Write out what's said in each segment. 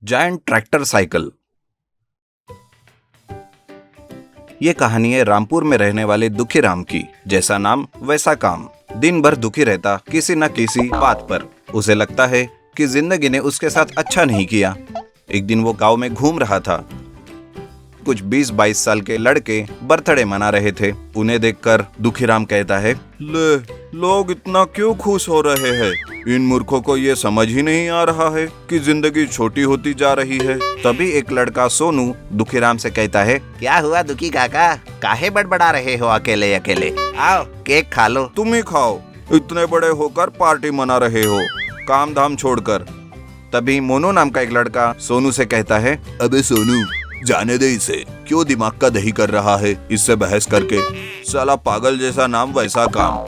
Giant tractor cycle. ये कहानी है रामपुर में रहने वाले दुखी राम की। जैसा नाम वैसा काम। दिन भर दुखी रहता किसी न किसी बात पर। उसे लगता है कि जिंदगी ने उसके साथ अच्छा नहीं किया। एक दिन वो गांव में घूम रहा था। कुछ 20-22 साल के लड़के बर्थडे मना रहे थे। उन्हें देखकर दुखी राम कहता है, ले, लोग इतना क्यों खुश हो रहे हैं? इन मूर्खों को ये समझ ही नहीं आ रहा है कि जिंदगी छोटी होती जा रही है। तभी एक लड़का सोनू दुखी राम से कहता है, क्या हुआ दुखी काका, काहे बड़बड़ा रहे हो अकेले अकेले? आओ केक खा लो। तुम ही खाओ, इतने बड़े होकर पार्टी मना रहे हो, काम धाम छोड़कर। तभी मोनू नाम का एक लड़का सोनू से कहता है, अबे सोनू, जाने दे इसे, क्यों दिमाग का दही कर रहा है इससे बहस करके? साला पागल जैसा नाम वैसा काम।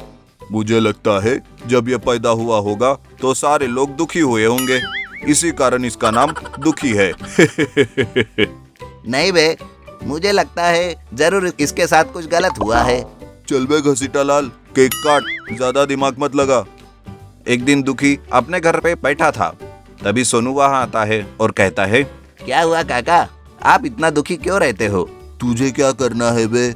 मुझे लगता है जब ये पैदा हुआ होगा तो सारे लोग दुखी हुए होंगे, इसी कारण इसका नाम दुखी है। नहीं बे, मुझे लगता है जरूर इसके साथ कुछ गलत हुआ है। चल बे घसीटा लाल, केक काट, ज्यादा दिमाग मत लगा। एक दिन दुखी अपने घर पे बैठा था। तभी सोनू वहाँ आता है और कहता है, क्या हुआ काका, आप इतना दुखी क्यों रहते हो? तुझे क्या करना है बे,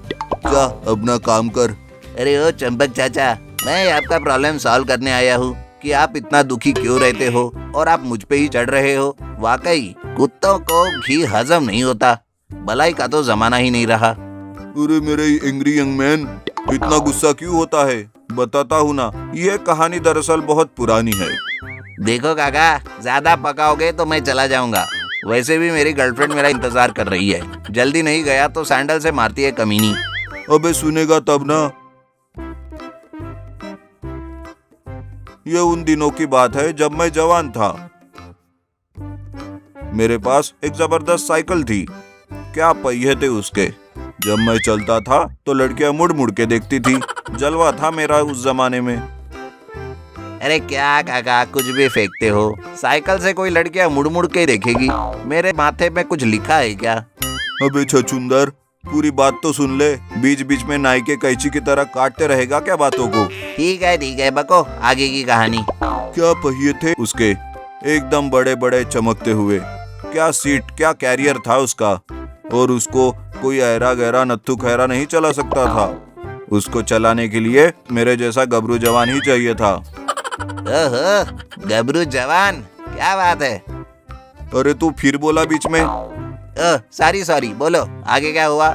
जा अपना काम कर। अरे ओ चंपक चाचा, मैं आपका प्रॉब्लम सॉल्व करने आया हूँ कि आप इतना दुखी क्यों रहते हो और आप मुझ पे ही चढ़ रहे हो। वाकई कुत्तों को घी हजम नहीं होता, भलाई का तो जमाना ही नहीं रहा। अरे मेरे एंग्री यंग मैन, इतना गुस्सा क्यों होता है? बताता हूँ ना, ये कहानी दरअसल बहुत पुरानी है। देखो काका, ज्यादा पकाओगे तो मैं चला जाऊंगा। वैसे भी मेरी गर्लफ्रेंड मेरा इंतजार कर रही है, जल्दी नहीं गया तो सैंडल से मारती है कमीनी। अबे सुनेगा तब ना। ये उन दिनों की बात है जब मैं जवान था। मेरे पास एक जबरदस्त साइकिल थी, क्या पहिए थे उसके। जब मैं चलता था तो लड़कियां मुड़ मुड़ के देखती थी। जलवा था मेरा उस जमाने में। अरे क्या काका, कुछ भी फेंकते हो। साइकिल से कोई लड़कियां मुड़ मुड़ के ही देखेगी। मेरे माथे में कुछ लिखा है क्या? अबे छछुंदर, पूरी बात तो सुन ले, बीच बीच में नाई के कैंची की तरह काटते रहेगा क्या बातों को? ठीक है बको, आगे की कहानी। क्या पहिए थे उसके, एकदम बड़े बड़े चमकते हुए। क्या सीट, क्या कैरियर था उसका। और उसको कोई ऐरा गहरा नत्थु खैरा नहीं चला सकता था। उसको चलाने के लिए मेरे जैसा गबरू जवान ही चाहिए था। ओहो, गबरू जवान, क्या बात है? अरे तू फिर बोला बीच में। सॉरी, बोलो आगे क्या हुआ?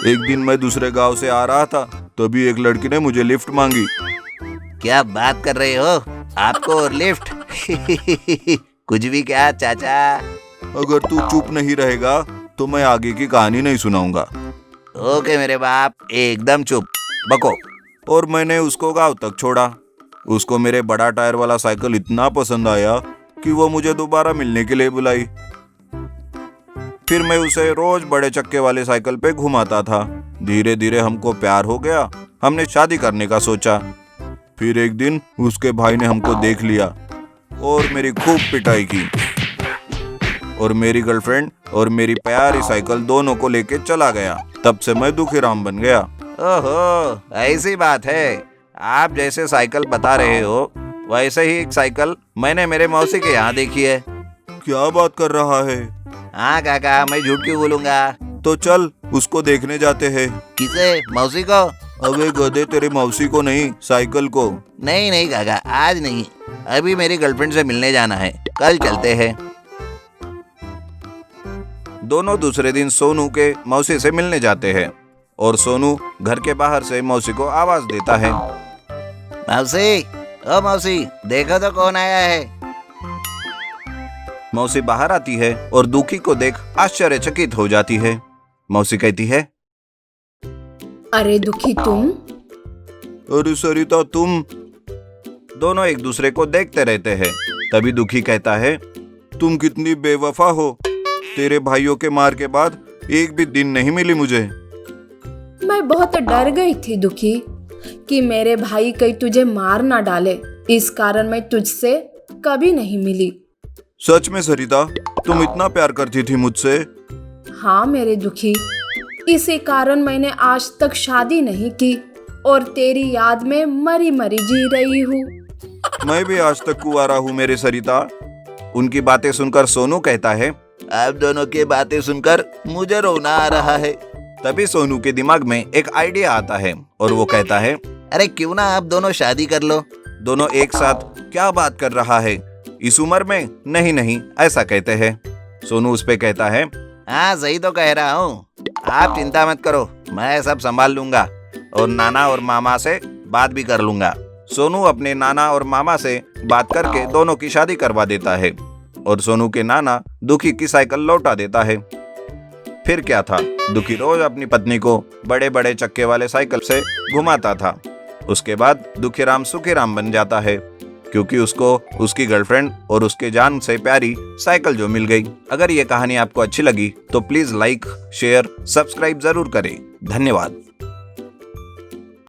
एक दिन मैं दूसरे गांव से आ रहा था, तभी एक लड़की ने मुझे लिफ्ट मांगी। क्या बात कर रहे हो, आपको और लिफ्ट? कुछ भी क्या चाचा? अगर तू चुप नहीं रहेगा तो मैं आगे की कहानी नहीं सुनाऊंगा। ओके मेरे बाप, एकदम चुप, बको। और मैंने उसको गांव तक छोड़ा। उसको मेरे बड़ा टायर वाला साइकिल इतना पसंद आया कि वो मुझे दोबारा मिलने के लिए बुलाई। फिर मैं उसे रोज बड़े चक्के वाले साइकिल पे घुमाता था। धीरे धीरे हमको प्यार हो गया। हमने शादी करने का सोचा। फिर एक दिन उसके भाई ने हमको देख लिया और मेरी खूब पिटाई की। और मेरी गर्लफ्रेंड और मेरी प्यारी साइकिल दोनों को लेके चला गया। तब से मैं दुखी राम बन गया। ओहो, ऐसी बात है। आप जैसे साइकिल बता रहे हो, वैसे ही एक साइकिल मैंने मेरे मौसी के यहाँ देखी है। क्या बात कर रहा है? हाँ काका, मैं झूठ क्यों बोलूंगा। तो चल उसको देखने जाते हैं। किसे, मौसी को? अबे गधे, तेरी मौसी को नहीं, साइकिल को। नहीं काका, आज नहीं, अभी मेरी गर्लफ्रेंड से मिलने जाना है, कल चलते हैं। दोनों दूसरे दिन सोनू के मौसी से मिलने जाते हैं और सोनू घर के बाहर से मौसी को आवाज देता है, मौसी, ओ मौसी, देखो तो कौन आया है। मौसी बाहर आती है और दुखी को देख आश्चर्यचकित हो जाती है। मौसी कहती है, अरे दुखी तुम? अरे सरिता तुम। दोनों एक दूसरे को देखते रहते हैं। तभी दुखी कहता है, तुम कितनी बेवफा हो। तेरे भाइयों के मार के बाद एक भी दिन नहीं मिली मुझे। मैं बहुत डर गई थी दुखी कि मेरे भाई कहीं तुझे मार ना डाले, इस कारण मैं तुझसे कभी नहीं मिली। सच में सरिता, तुम इतना प्यार करती थी मुझसे? हाँ मेरे दुखी, इसी कारण मैंने आज तक शादी नहीं की और तेरी याद में मरी मरी जी रही हूँ। मैं भी आज तक कुंवारा हूँ मेरे सरिता। उनकी बातें सुनकर सोनू कहता है, आप दोनों की बातें सुनकर मुझे रोना आ रहा है। तभी सोनू के दिमाग में एक आइडिया आता है और वो कहता है, अरे क्यों ना आप दोनों शादी कर लो। दोनों एक साथ? क्या बात कर रहा है, इस उम्र में? नहीं नहीं, ऐसा कहते हैं। सोनू उस पे कहता है, हाँ सही तो कह रहा हूँ, आप चिंता मत करो, मैं सब संभाल लूंगा और नाना और मामा से बात भी कर लूंगा। सोनू अपने नाना और मामा से बात करके दोनों की शादी करवा देता है और सोनू के नाना दुखी की साइकिल लौटा देता है। फिर क्या था, दुखी रोज अपनी पत्नी को बड़े बड़े चक्के वाले साइकिल से घुमाता था। उसके बाद दुखीराम सुखीराम बन जाता है क्योंकि उसको उसकी गर्लफ्रेंड और उसके जान से प्यारी साइकिल जो मिल गई। अगर ये कहानी आपको अच्छी लगी तो प्लीज लाइक, शेयर, सब्सक्राइब जरूर करें। धन्यवाद।